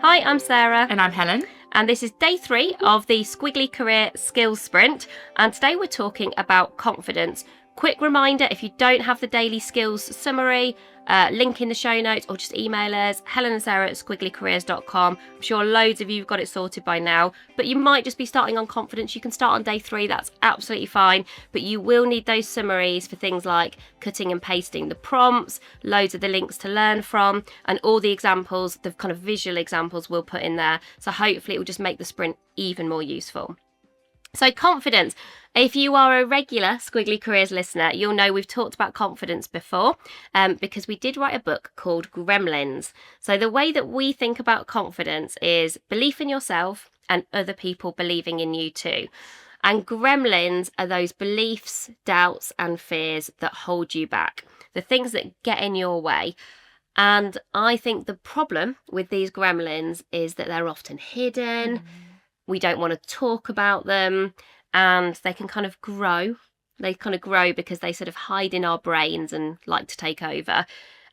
Hi, I'm Sarah. And I'm Helen. And this is day 3 of the Squiggly Career Skills Sprint. And today we're talking about confidence. Quick reminder, if you don't have the daily skills summary, link in the show notes, or just email us, Helen and Sarah at squigglycareers.com. I'm sure loads of you have got it sorted by now, but you might just be starting on confidence. You can start on day 3, that's absolutely fine, but you will need those summaries for things like cutting and pasting the prompts, loads of the links to learn from, and all the examples, the kind of visual examples we'll put in there. So hopefully it will just make the sprint even more useful. So confidence. If you are a regular Squiggly Careers listener, you'll know we've talked about confidence before because we did write a book called Gremlins. So the way that we think about confidence is belief in yourself and other people believing in you too. And gremlins are those beliefs, doubts and fears that hold you back, the things that get in your way. And I think the problem with these gremlins is that they're often hidden. We don't want to talk about them, and they can kind of grow. They kind of grow because they sort of hide in our brains and like to take over.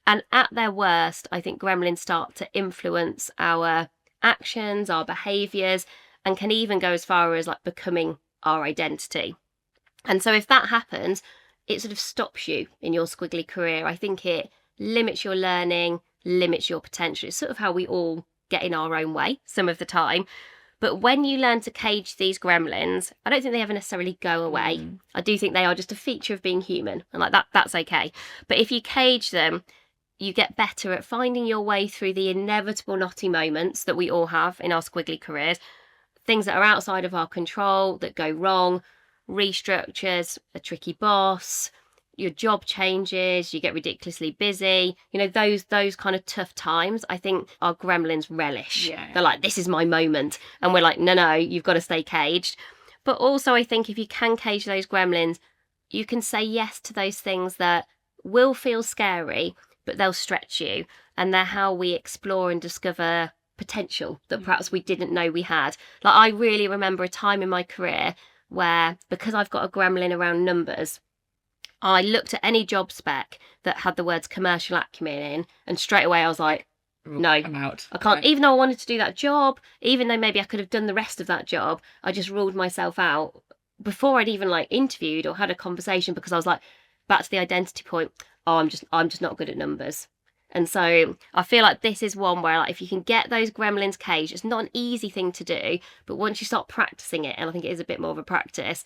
And at their worst, I think gremlins start to influence our actions, our behaviours, and can even go as far as like becoming our identity. And so if that happens, it sort of stops you in your squiggly career. I think it limits your learning, limits your potential. It's sort of how we all get in our own way some of the time. But when you learn to cage these gremlins, I don't think they ever necessarily go away. I do think they are just a feature of being human, and like that's okay. But if you cage them, you get better at finding your way through the inevitable knotty moments that we all have in our squiggly careers, things that are outside of our control, that go wrong, restructures, a tricky boss, your job changes, you get ridiculously busy, those kind of tough times. I think our gremlins relish. They're like, this is my moment, and we're like, no, you've got to stay caged. But also I think if you can cage those gremlins, you can say yes to those things that will feel scary, but they'll stretch you, and they're how we explore and discover potential that perhaps we didn't know we had. Like, I really remember a time in my career where, because I've got a gremlin around numbers, I looked at any job spec that had the words commercial acumen in, and straight away I was like, no, I'm out. I can't. Right. Even though I wanted to do that job, even though maybe I could have done the rest of that job, I just ruled myself out before I'd even interviewed or had a conversation, because I was like, back to the identity point, I'm just not good at numbers. And so I feel like this is one where, if you can get those gremlins caged, it's not an easy thing to do, but once you start practicing it, and I think it is a bit more of a practice,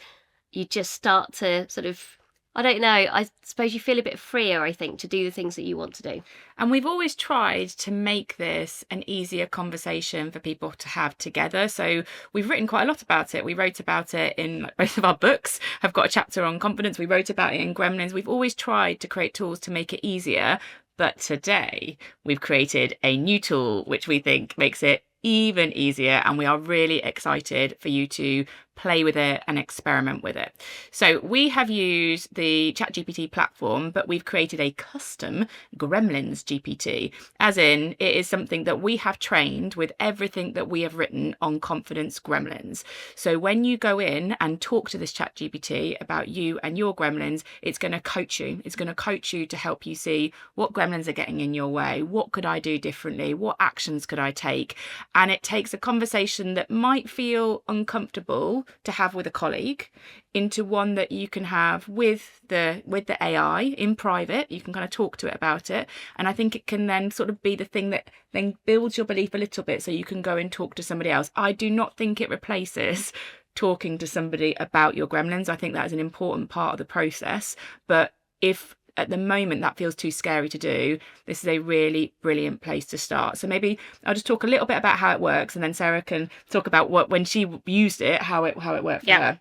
you just start to sort of, I don't know, I suppose you feel a bit freer, I think, to do the things that you want to do. And we've always tried to make this an easier conversation for people to have together. So we've written quite a lot about it. We wrote about it in both of our books. I've got a chapter on confidence. We wrote about it in Gremlins. We've always tried to create tools to make it easier. But today we've created a new tool, which we think makes it even easier. And we are really excited for you to play with it and experiment with it. So we have used the ChatGPT platform, but we've created a custom Gremlins GPT, as in it is something that we have trained with everything that we have written on Confidence Gremlins. So when you go in and talk to this ChatGPT about you and your gremlins, it's going to coach you. It's going to coach you to help you see what gremlins are getting in your way. What could I do differently? What actions could I take? And it takes a conversation that might feel uncomfortable to have with a colleague into one that you can have with the AI in private. You can kind of talk to it about it, and I think it can then sort of be the thing that then builds your belief a little bit, so you can go and talk to somebody else. I do not think it replaces talking to somebody about your gremlins. I think that is an important part of the process, but if at the moment that feels too scary to do, this is a really brilliant place to start. So maybe I'll just talk a little bit about how it works, and then Sarah can talk about what, when she used it, how it worked for her.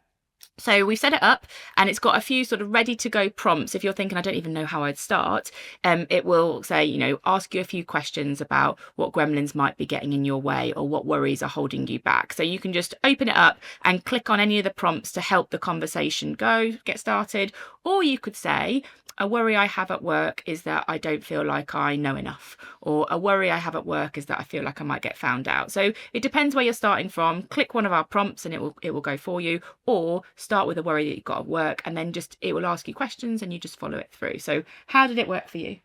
So we've set it up, and it's got a few sort of ready to go prompts. If you're thinking, I don't even know how I'd start, it will say, ask you a few questions about what gremlins might be getting in your way or what worries are holding you back. So you can just open it up and click on any of the prompts to help the conversation get started. Or you could say, a worry I have at work is that I don't feel like I know enough, or a worry I have at work is that I feel like I might get found out. So it depends where you're starting from. Click one of our prompts and it will go for you, or start with a worry that you've got at work, and then it will ask you questions and you just follow it through. So how did it work for you?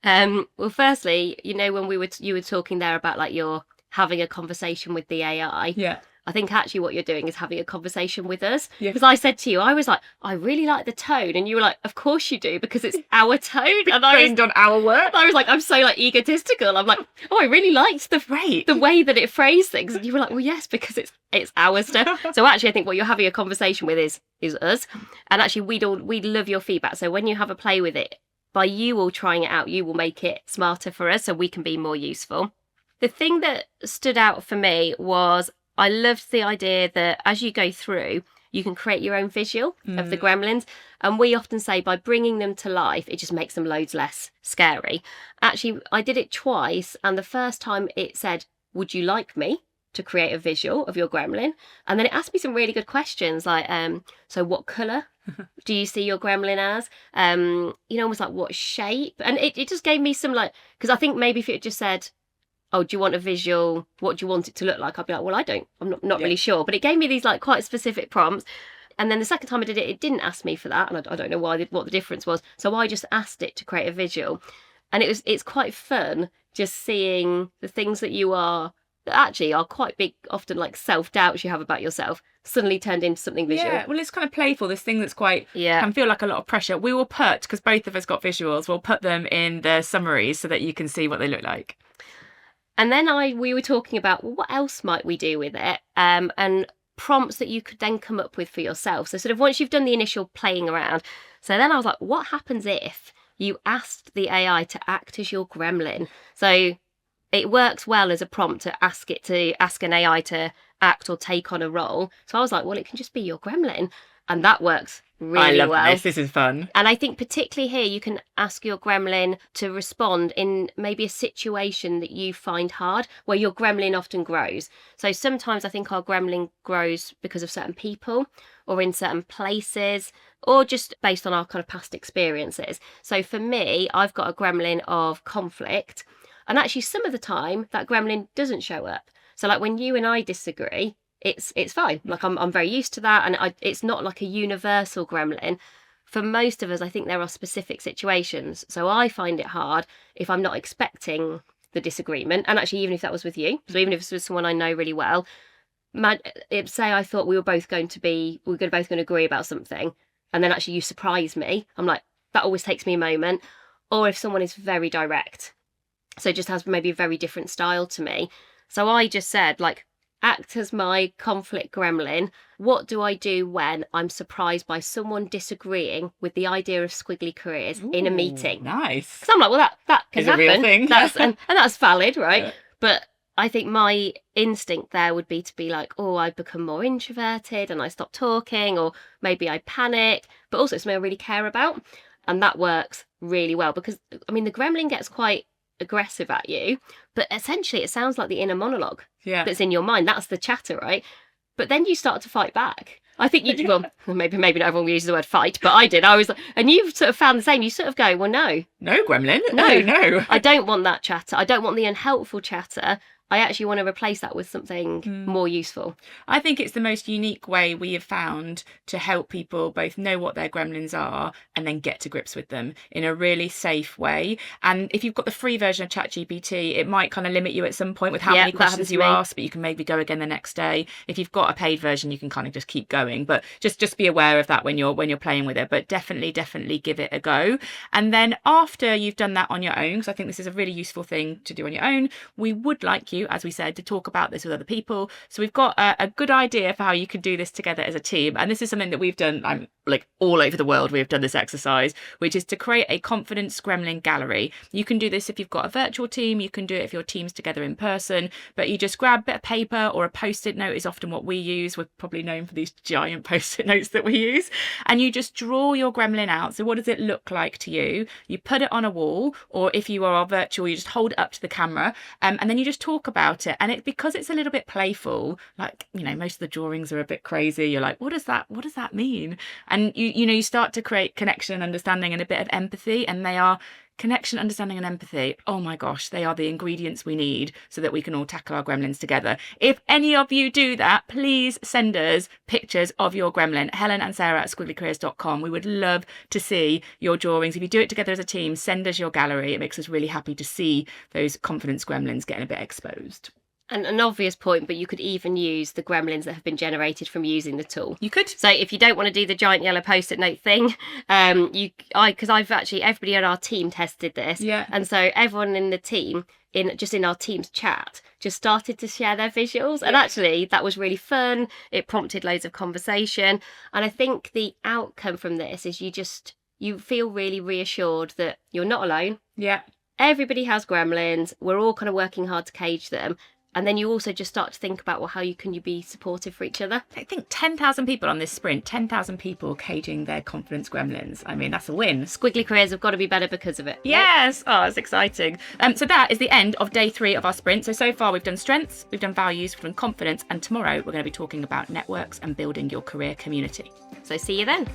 Well, firstly, when you were talking there about your having a conversation with the AI. Yeah. I think actually what you're doing is having a conversation with us. Yeah. Because I said to you, I was like, I really like the tone. And you were like, of course you do, because it's our tone. And Trained on our work. I was like, I'm so like egotistical. I'm like, oh, I really liked the way that it phrased things. And you were like, well, yes, because it's our stuff. So actually, I think what you're having a conversation with is us. And actually, we'd love your feedback. So when you have a play with it, by you all trying it out, you will make it smarter for us so we can be more useful. The thing that stood out for me was I loved the idea that as you go through, you can create your own visual of the gremlins. And we often say by bringing them to life, it just makes them loads less scary. Actually, I did it twice. And the first time it said, would you like me to create a visual of your gremlin? And then it asked me some really good questions like, so what colour do you see your gremlin as? Almost like what shape? And it just gave me some because I think maybe if it just said, oh, do you want a visual? What do you want it to look like? I'd be like, well, I'm not really sure. But it gave me these quite specific prompts. And then the second time I did it, it didn't ask me for that. And I don't know what the difference was. So I just asked it to create a visual. And it's quite fun just seeing the things that actually are quite big, often self-doubts you have about yourself, suddenly turned into something visual. Yeah, well, it's kind of playful, this thing that's can feel like a lot of pressure. We will because both of us got visuals, we'll put them in the summaries so that you can see what they look like. And then we were talking about what else might we do with it, and prompts that you could then come up with for yourself. So sort of once you've done the initial playing around, so then I was like, what happens if you asked the AI to act as your gremlin? So it works well as a prompt to ask an AI to act or take on a role. So I was like, well, it can just be your gremlin. And that works really well. I love this is fun. And I think particularly here, you can ask your gremlin to respond in maybe a situation that you find hard, where your gremlin often grows. So sometimes I think our gremlin grows because of certain people or in certain places, or just based on our kind of past experiences. So for me, I've got a gremlin of conflict. And actually, some of the time, that gremlin doesn't show up. So when you and I disagree, it's fine. I'm very used to that, and it's not like a universal gremlin. For most of us, I think there are specific situations. So I find it hard if I'm not expecting the disagreement. And actually, even if that was with you, so even if it's with someone I know really well, say I thought we were both going to agree about something, and then actually you surprise me. I'm like, that always takes me a moment. Or if someone is very direct, so just has maybe a very different style to me. So I just said, act as my conflict gremlin. What do I do when I'm surprised by someone disagreeing with the idea of Squiggly Careers in a meeting? Nice. Because I'm like, well, that can happen. A real thing. And that's valid, right? Yeah. But I think my instinct there would be to be like, oh, I become more introverted and I stop talking, or maybe I panic, but also something I really care about. And that works really well because, the gremlin gets quite aggressive at you, but essentially it sounds like the inner monologue that's in your mind. That's the chatter, right? But then you start to fight back. I think maybe not everyone uses the word fight, but I did. I was like, and you've sort of found the same. You sort of go, well, no, gremlin, no, I don't want that chatter. I don't want the unhelpful chatter. I actually want to replace that with something more useful. I think it's the most unique way we have found to help people both know what their gremlins are and then get to grips with them in a really safe way. And if you've got the free version of ChatGPT, it might kind of limit you at some point with how many questions you ask, but you can maybe go again the next day. If you've got a paid version, you can kind of just keep going. But just be aware of that when you're playing with it. But definitely give it a go. And then after you've done that on your own, because I think this is a really useful thing to do on your own, we would like you, as we said, to talk about this with other people. So we've got a good idea for how you could do this together as a team. And this is something that we've done all over the world. We have done this exercise, which is to create a Confidence Gremlin gallery. You can do this if you've got a virtual team. You can do it if your team's together in person. But you just grab a bit of paper, or a post-it note is often what we use. We're probably known for these giant post-it notes that we use. And you just draw your gremlin out. So what does it look like to you? You put it on a wall, or if you are virtual, you just hold it up to the camera, and then you just talk about it. And because it's a little bit playful, most of the drawings are a bit crazy. You're like, what does that mean? And you start to create connection and understanding and a bit of empathy. And they are connection, understanding and empathy. Oh my gosh, they are the ingredients we need so that we can all tackle our gremlins together. If any of you do that, please send us pictures of your gremlin. Helen and Sarah at squigglycareers.com. We would love to see your drawings. If you do it together as a team, send us your gallery. It makes us really happy to see those confidence gremlins getting a bit exposed. an obvious point, but you could even use the gremlins that have been generated from using the tool. You could. So if you don't want to do the giant yellow post-it note thing, because I've actually, everybody on our team tested this. Yeah. And so everyone in the team, in our team's chat, just started to share their visuals. And actually that was really fun. It prompted loads of conversation. And I think the outcome from this is you feel really reassured that you're not alone. Yeah. Everybody has gremlins. We're all kind of working hard to cage them. And then you also just start to think about, well, how can you be supportive for each other? I think 10,000 people on this sprint, 10,000 people caging their confidence gremlins. I mean, that's a win. Squiggly Careers have got to be better because of it. Yes. Oh, it's exciting. So that is the end of day 3 of our sprint. So far we've done strengths, we've done values, we've done confidence, and tomorrow we're going to be talking about networks and building your career community. So see you then.